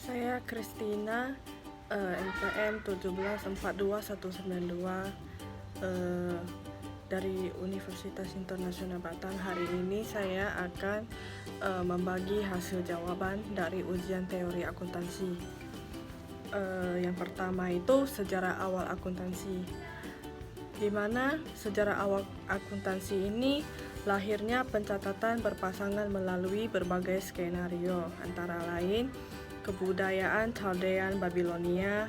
Saya Kristina, NPM 1742192 dari Universitas Internasional Batam. Hari ini saya akan membagi hasil jawaban dari ujian teori akuntansi. Yang pertama itu sejarah awal akuntansi, di mana sejarah awal akuntansi ini lahirnya pencatatan berpasangan melalui berbagai skenario, antara lain kebudayaan Chaldean Babilonia,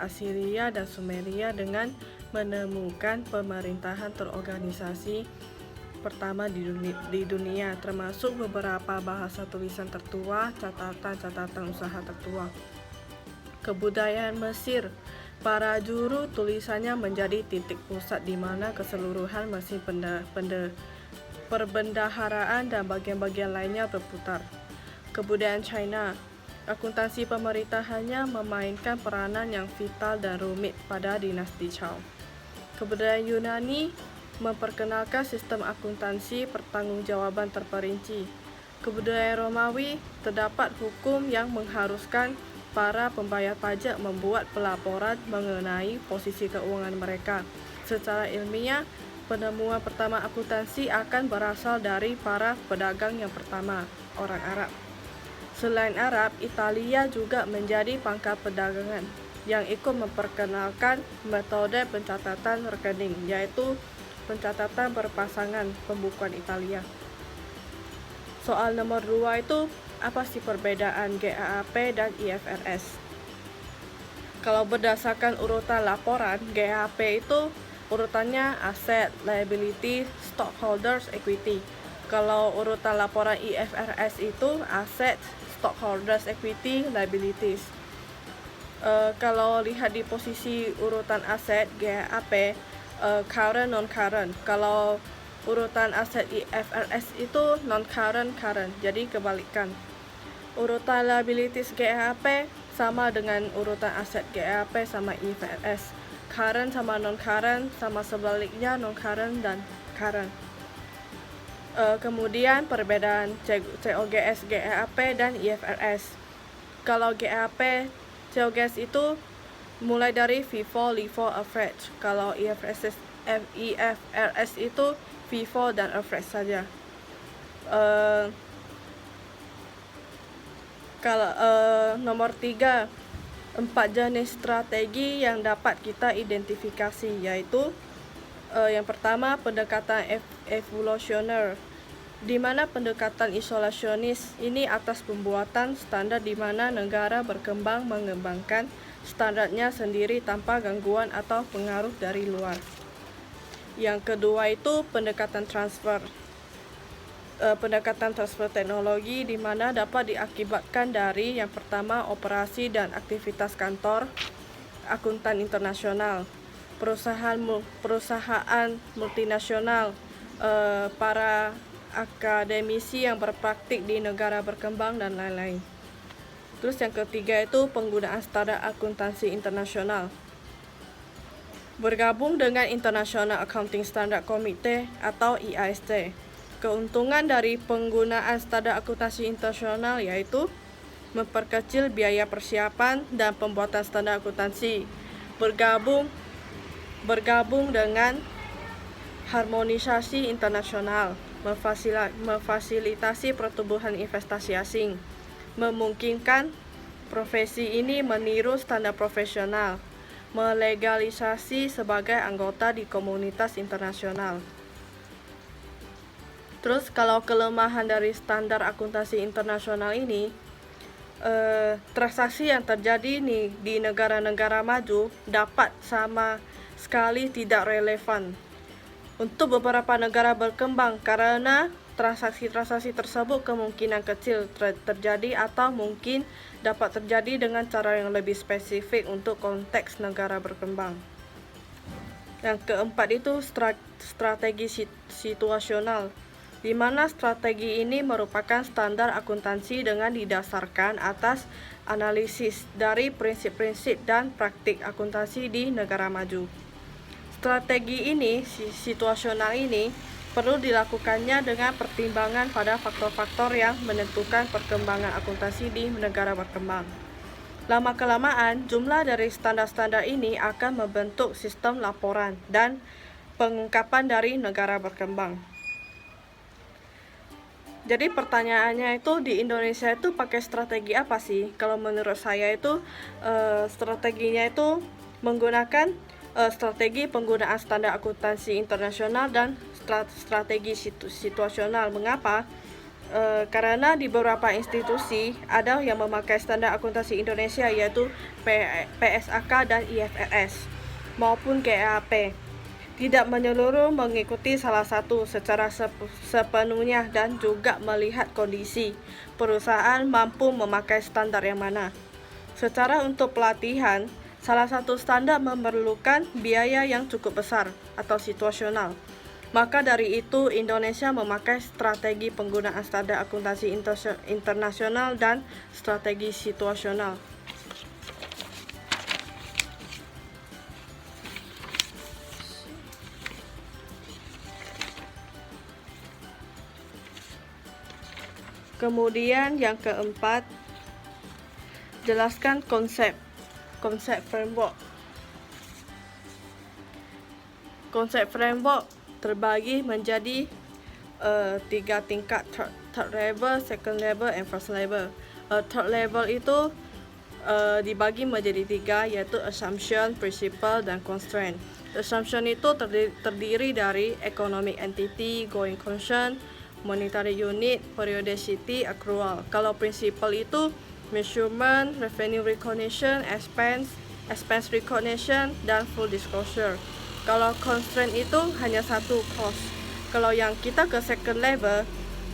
Assyria dan Sumeria dengan menemukan pemerintahan terorganisasi pertama di dunia, termasuk beberapa bahasa tulisan tertua, catatan usaha tertua. Kebudayaan Mesir, para juru tulisannya menjadi titik pusat di mana keseluruhan mesin perbendaharaan dan bagian-bagian lainnya berputar. Kebudayaan China, akuntansi pemerintahannya memainkan peranan yang vital dan rumit pada dinasti Zhou. Kebudayaan Yunani memperkenalkan sistem akuntansi pertanggungjawaban terperinci. Kebudayaan Romawi, terdapat hukum yang mengharuskan para pembayar pajak membuat pelaporan mengenai posisi keuangan mereka. Secara ilmiah, penemuan pertama akuntansi akan berasal dari para pedagang yang pertama, orang Arab. Selain Arab, Italia juga menjadi pangkal perdagangan yang ikut memperkenalkan metode pencatatan rekening, yaitu pencatatan berpasangan pembukuan Italia. Soal nomor 2 itu, apa sih perbedaan GAAP dan IFRS? Kalau berdasarkan urutan laporan, GAAP itu urutannya aset, liability, stockholders, equity. Kalau urutan laporan IFRS itu aset, stockholders, equity, liabilities. Kalau lihat di posisi urutan aset GAAP, current, non-current. Kalau urutan aset IFRS itu non-current, current. Jadi kebalikan. Urutan liabilities GAAP sama dengan urutan aset GAAP sama IFRS. Current sama non-current, sama sebaliknya non-current dan current. Kemudian perbedaan COGS GAAP dan IFRS. Kalau GAAP, COGS itu mulai dari FIFO, LIFO, average. Kalau IFRS itu FIFO dan average saja. Kalau nomor 3, 4 jenis strategi yang dapat kita identifikasi, yaitu yang pertama, pendekatan evolusioner, di mana pendekatan isolasionis ini atas pembuatan standar di mana negara berkembang mengembangkan standarnya sendiri tanpa gangguan atau pengaruh dari luar. Yang kedua itu pendekatan transfer. Pendekatan transfer teknologi di mana dapat diakibatkan dari yang pertama, operasi dan aktivitas kantor akuntan internasional, perusahaan multinasional, para akademisi yang berpraktik di negara berkembang dan lain-lain. Terus yang ketiga itu penggunaan standar akuntansi internasional. Bergabung dengan International Accounting Standard Committee atau IASC. Keuntungan dari penggunaan standar akuntansi internasional yaitu memperkecil biaya persiapan dan pembuatan standar akuntansi. Bergabung dengan harmonisasi internasional, memfasilitasi pertumbuhan investasi asing, memungkinkan profesi ini meniru standar profesional, melegalisasi sebagai anggota di komunitas internasional. Terus kalau kelemahan dari standar akuntansi internasional ini, transaksi yang terjadi di negara-negara maju dapat sama sekali tidak relevan untuk beberapa negara berkembang karena transaksi-transaksi tersebut kemungkinan kecil terjadi atau mungkin dapat terjadi dengan cara yang lebih spesifik untuk konteks negara berkembang. Yang keempat itu strategi situasional, di mana strategi ini merupakan standar akuntansi dengan didasarkan atas analisis dari prinsip-prinsip dan praktik akuntansi di negara maju. Strategi ini, situasional ini, Perlu dilakukannya dengan pertimbangan pada faktor-faktor yang menentukan perkembangan akuntansi di negara berkembang. Lama-kelamaan, jumlah dari standar-standar ini akan membentuk sistem laporan dan pengungkapan dari negara berkembang. Jadi pertanyaannya itu, di Indonesia itu pakai strategi apa sih? Kalau menurut saya itu strateginya itu menggunakan strategi penggunaan standar akuntansi internasional dan strategi situasional. Mengapa? Karena di beberapa institusi ada yang memakai standar akuntansi Indonesia, yaitu PSAK dan IFRS maupun GAAP. Tidak menyeluruh mengikuti salah satu secara sepenuhnya dan juga melihat kondisi perusahaan mampu memakai standar yang mana. Secara untuk pelatihan, salah satu standar memerlukan biaya yang cukup besar atau situasional. Maka dari itu, Indonesia memakai strategi penggunaan standar akuntansi internasional dan strategi situasional. Kemudian yang keempat, jelaskan konsep framework. Konsep framework terbagi menjadi 3 tingkat: third level, second level, and first level. Third level itu dibagi menjadi 3, yaitu assumption, principle, dan constraint. Assumption itu terdiri dari economic entity, going concern, monetary unit, periodicity, accrual. Kalau principle itu measurement, revenue recognition, expense recognition, dan full disclosure. Kalau constraint itu hanya satu, cost. Kalau yang kita ke second level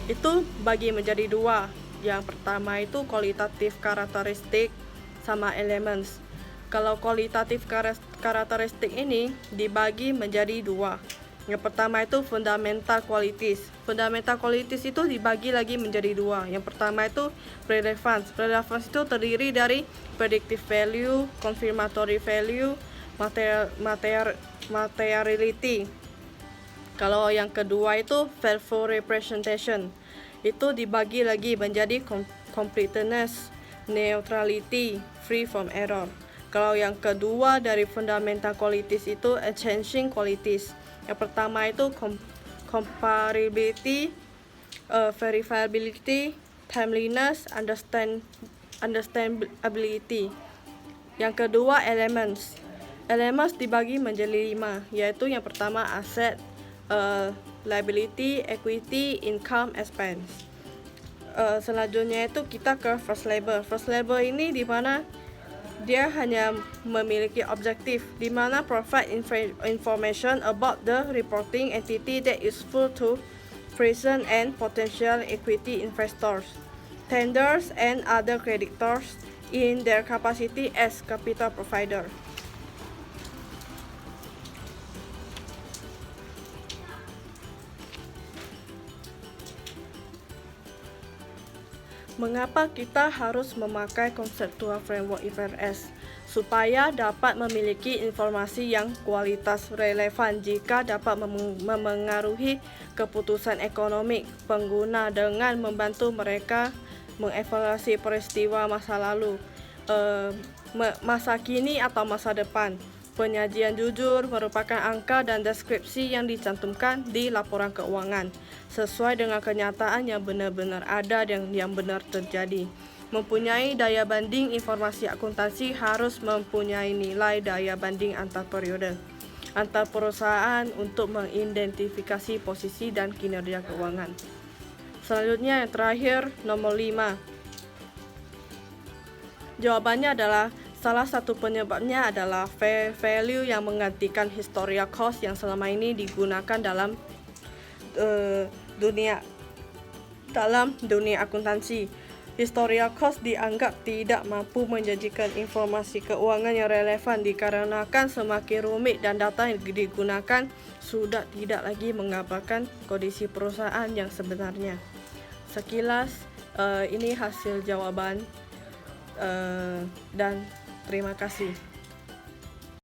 itu bagi menjadi 2. Yang pertama itu kualitatif karakteristik sama elements. Kalau kualitatif karakteristik ini dibagi menjadi 2. Yang pertama itu fundamental qualities. Fundamental qualities itu dibagi lagi menjadi 2. Yang pertama itu relevance. Relevance itu terdiri dari predictive value, confirmatory value, materiality. Kalau yang kedua itu value representation. Itu dibagi lagi menjadi completeness, neutrality, free from error. Kalau yang kedua dari fundamental qualities itu changing qualities. Yang pertama itu comparability, verifiability, timeliness, understandability. Yang kedua elements. Elements dibagi menjadi 5, yaitu yang pertama aset, liability, equity, income, expense. Selanjutnya itu kita ke first level. First level ini di mana dia hanya memiliki objektif, di mana provide information about the reporting entity that is useful to present and potential equity investors, tenders, and other creditors in their capacity as capital provider. Mengapa kita harus memakai konseptual framework IFRS? Supaya dapat memiliki informasi yang kualitas relevan jika dapat memengaruhi keputusan ekonomi pengguna dengan membantu mereka mengevaluasi peristiwa masa lalu, masa kini atau masa depan. Penyajian jujur merupakan angka dan deskripsi yang dicantumkan di laporan keuangan sesuai dengan kenyataan yang benar-benar ada dan yang benar terjadi. Mempunyai daya banding informasi akuntansi harus mempunyai nilai daya banding antar periode, antar perusahaan untuk mengidentifikasi posisi dan kinerja keuangan. Selanjutnya yang terakhir, nomor 5. Jawabannya adalah salah satu penyebabnya adalah fair value yang menggantikan historical cost yang selama ini digunakan dalam dunia akuntansi. Historical cost dianggap tidak mampu menjanjikan informasi keuangan yang relevan dikarenakan semakin rumit dan data yang digunakan sudah tidak lagi mengabarkan kondisi perusahaan yang sebenarnya. Sekilas ini hasil jawaban dan terima kasih.